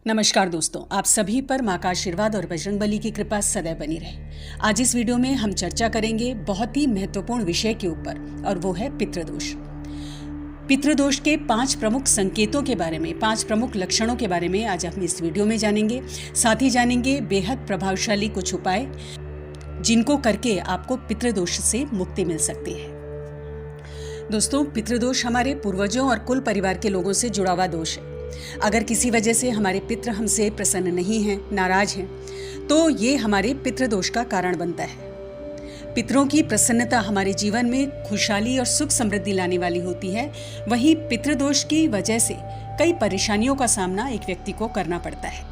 नमस्कार दोस्तों, आप सभी पर माँ का आशीर्वाद और बजरंगबली की कृपा सदैव बनी रहे। आज इस वीडियो में हम चर्चा करेंगे बहुत ही महत्वपूर्ण विषय के ऊपर, और वो है पितृदोष। पितृदोष के 5 प्रमुख संकेतों के बारे में, 5 प्रमुख लक्षणों के बारे में आज हम इस वीडियो में जानेंगे। साथ ही जानेंगे बेहद प्रभावशाली कुछ उपाय जिनको करके आपको पितृदोष से मुक्ति मिल सकती है। दोस्तों, पितृदोष हमारे पूर्वजों और कुल परिवार के लोगों से जुड़ा हुआ दोष है। अगर किसी वजह से हमारे पितृ हमसे प्रसन्न नहीं हैं, नाराज हैं, तो ये हमारे पितृदोष का कारण बनता है। पितरों की प्रसन्नता हमारे जीवन में खुशहाली और सुख समृद्धि लाने वाली होती है। वहीं पितृदोष की वजह से कई परेशानियों का सामना एक व्यक्ति को करना पड़ता है।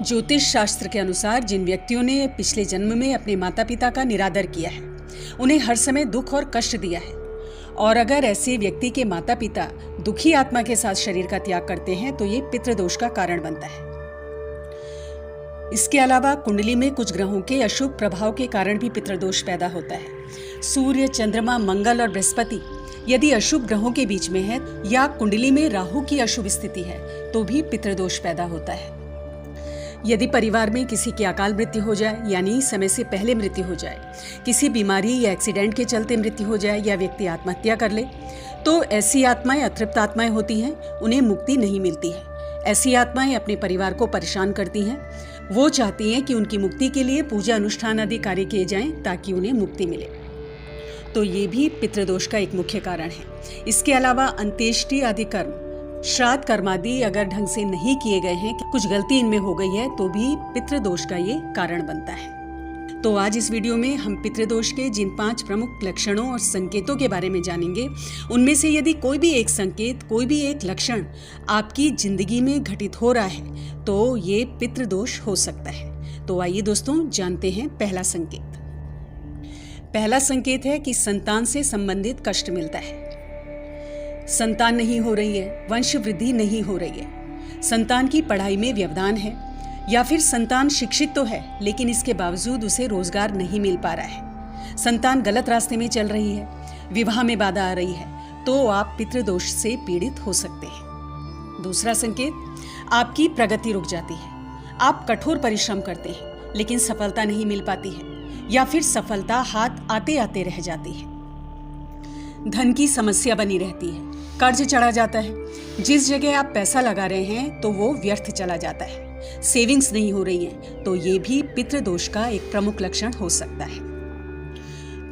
ज्योतिष शास्त्र के अनुसार जिन व्यक्तियों ने पिछले जन्म में अपने माता पिता का निरादर किया है, उन्हें हर समय दुख और कष्ट दिया है, और अगर ऐसे व्यक्ति के माता पिता दुखी आत्मा के साथ शरीर का त्याग करते हैं तो ये पितृदोष का कारण बनता है। इसके अलावा कुंडली में कुछ ग्रहों के अशुभ प्रभाव के कारण भी पितृदोष पैदा होता है। सूर्य, चंद्रमा, मंगल और बृहस्पति यदि अशुभ ग्रहों के बीच में है, या कुंडली में राहु की अशुभ स्थिति है, तो भी पितृदोष पैदा होता है। यदि परिवार में किसी की अकाल मृत्यु हो जाए, यानी समय से पहले मृत्यु हो जाए, किसी बीमारी या एक्सीडेंट के चलते मृत्यु हो जाए, या व्यक्ति आत्महत्या कर ले, तो ऐसी आत्माएं अतृप्त आत्माएं होती हैं, उन्हें मुक्ति नहीं मिलती है। ऐसी आत्माएं अपने परिवार को परेशान करती हैं। वो चाहती हैं कि उनकी मुक्ति के लिए पूजा अनुष्ठान आदि कार्य किए जाएं ताकि उन्हें मुक्ति मिले। तो ये भी पितृदोष का एक मुख्य कारण है। इसके अलावा अंत्येष्टि आदि कर्म, श्राद्ध कर्म आदि अगर ढंग से नहीं किए गए हैं, कुछ गलती इनमें हो गई है, तो भी पितृदोष का ये कारण बनता है। तो आज इस वीडियो में हम पितृदोष के जिन 5 प्रमुख लक्षणों और संकेतों के बारे में जानेंगे, उनमें से यदि कोई भी एक संकेत, कोई भी एक लक्षण आपकी जिंदगी में घटित हो रहा है, तो ये पितृदोष हो सकता है। तो आइए दोस्तों, जानते हैं पहला संकेत। पहला संकेत है कि संतान से संबंधित कष्ट मिलता है। संतान नहीं हो रही है, वंश वृद्धि नहीं हो रही है, संतान की पढ़ाई में व्यवधान है, या फिर संतान शिक्षित तो है लेकिन इसके बावजूद उसे रोजगार नहीं मिल पा रहा है, संतान गलत रास्ते में चल रही है, विवाह में बाधा आ रही है, तो आप पितृदोष से पीड़ित हो सकते हैं। दूसरा संकेत, आपकी प्रगति रुक जाती है। आप कठोर परिश्रम करते हैं लेकिन सफलता नहीं मिल पाती है, या फिर सफलता हाथ आते आते रह जाती है। धन की समस्या बनी रहती है, कर्ज चढ़ा जाता है, जिस जगह आप पैसा लगा रहे हैं तो वो व्यर्थ चला जाता है, सेविंग्स नहीं हो रही है, तो ये भी पितृदोष का एक प्रमुख लक्षण हो सकता है।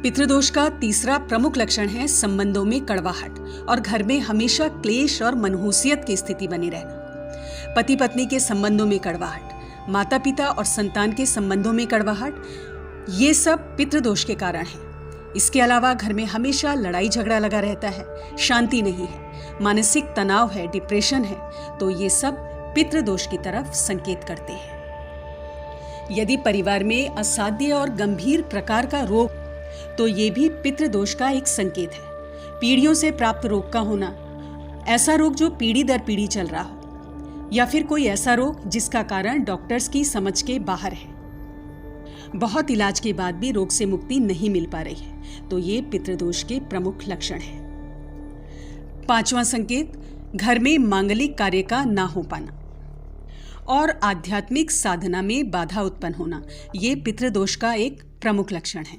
पितृदोष का तीसरा प्रमुख लक्षण है संबंधों में कड़वाहट और घर में हमेशा क्लेश और मनहूसियत की स्थिति बनी रहना। पति पत्नी के संबंधों में कड़वाहट, माता पिता और संतान के संबंधों में कड़वाहट, ये सब पितृदोष के कारण है। इसके अलावा घर में हमेशा लड़ाई झगड़ा लगा रहता है, शांति नहीं है, मानसिक तनाव है, डिप्रेशन है, तो ये सब पितृदोष की तरफ संकेत करते हैं। यदि परिवार में असाध्य और गंभीर प्रकार का रोग, तो ये भी पितृदोष का एक संकेत है। पीढ़ियों से प्राप्त रोग का होना, ऐसा रोग जो पीढ़ी दर पीढ़ी चल रहा हो, या फिर कोई ऐसा रोग जिसका कारण डॉक्टर्स की समझ के बाहर है, बहुत इलाज के बाद भी रोग से मुक्ति नहीं मिल पा रही है, तो ये पितृदोष के प्रमुख लक्षण है। पांचवा संकेत, घर में मांगलिक कार्य का ना हो पाना और आध्यात्मिक साधना में बाधा उत्पन्न होना, ये पितृदोष का एक प्रमुख लक्षण है।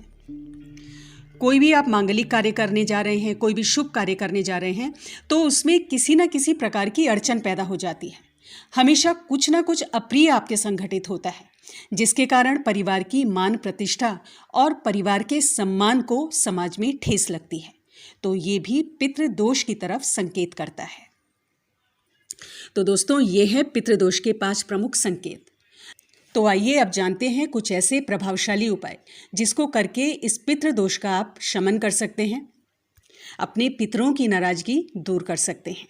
कोई भी आप मांगलिक कार्य करने जा रहे हैं, कोई भी शुभ कार्य करने जा रहे हैं, तो उसमें किसी न किसी प्रकार की अड़चन पैदा हो जाती है। हमेशा कुछ न कुछ अप्रिय आपके संघटित होता है, जिसके कारण परिवार की मान प्रतिष्ठा और परिवार के सम्मान को समाज में ठेस लगती है, तो ये भी पितृदोष की तरफ संकेत करता है। तो दोस्तों, ये है पितृदोष के 5 प्रमुख संकेत। तो आइए अब जानते हैं कुछ ऐसे प्रभावशाली उपाय जिसको करके इस पितृदोष का आप शमन कर सकते हैं, अपने पितरों की नाराजगी दूर कर सकते हैं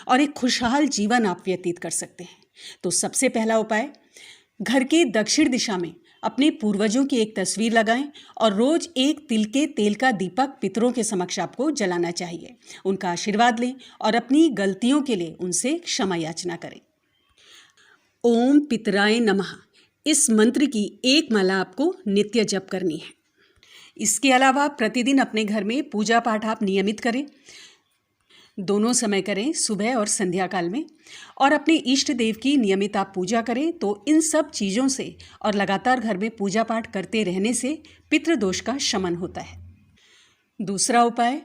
और एक खुशहाल जीवन आप व्यतीत कर सकते हैं। तो सबसे पहला उपाय, घर के दक्षिण दिशा में अपने पूर्वजों की एक तस्वीर लगाएं और रोज एक तिल के तेल का दीपक पितरों के समक्ष आपको जलाना चाहिए। उनका आशीर्वाद लें और अपनी गलतियों के लिए उनसे क्षमा याचना करें। ओम पितराय नमः, इस मंत्र की एक माला आपको नित्य जप करनी है। इसके अलावा प्रतिदिन अपने घर में पूजा पाठ आप नियमित करें। दोनों समय करें, सुबह और संध्या काल में। और अपने इष्ट देव की नियमित आप पूजा करें तो इन सब चीज़ों से और लगातार घर में पूजा पाठ करते रहने से पितृदोष का शमन होता है। दूसरा उपाय,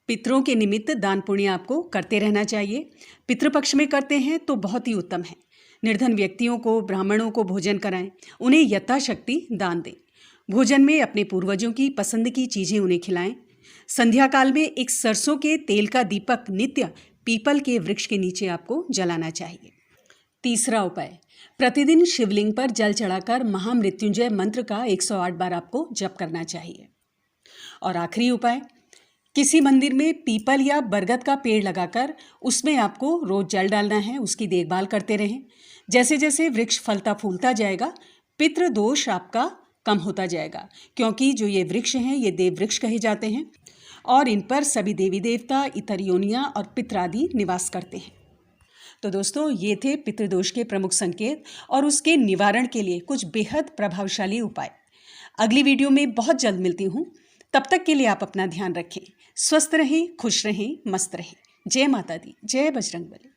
पितरों के निमित्त दान पुण्य आपको करते रहना चाहिए। पितृपक्ष में करते हैं तो बहुत ही उत्तम है। निर्धन व्यक्तियों को, ब्राह्मणों को भोजन कराएं, उन्हें यथाशक्ति दान दें। भोजन में अपने पूर्वजों की पसंद की चीज़ें उन्हें खिलाएं। संध्या काल में एक सरसों के तेल का दीपक नित्य पीपल के वृक्ष के नीचे आपको जलाना चाहिए। तीसरा उपाय, प्रतिदिन शिवलिंग पर जल चढ़ाकर महामृत्युंजय मंत्र का 108 बार आपको जप करना चाहिए। और आखिरी उपाय, किसी मंदिर में पीपल या बरगद का पेड़ लगाकर उसमें आपको रोज जल डालना है, उसकी देखभाल करते रहें। जैसे जैसे वृक्ष फलता फूलता जाएगा, पितृदोष आपका कम होता जाएगा, क्योंकि जो ये वृक्ष हैं ये देव वृक्ष कहे जाते हैं और इन पर सभी देवी देवता, इतर योनियां और पितर आदि निवास करते हैं। तो दोस्तों, ये थे पितृदोष के प्रमुख संकेत और उसके निवारण के लिए कुछ बेहद प्रभावशाली उपाय। अगली वीडियो में बहुत जल्द मिलती हूँ। तब तक के लिए आप अपना ध्यान रखें, स्वस्थ रहें, खुश रहें, मस्त रहें। जय माता दी, जय बजरंगबली।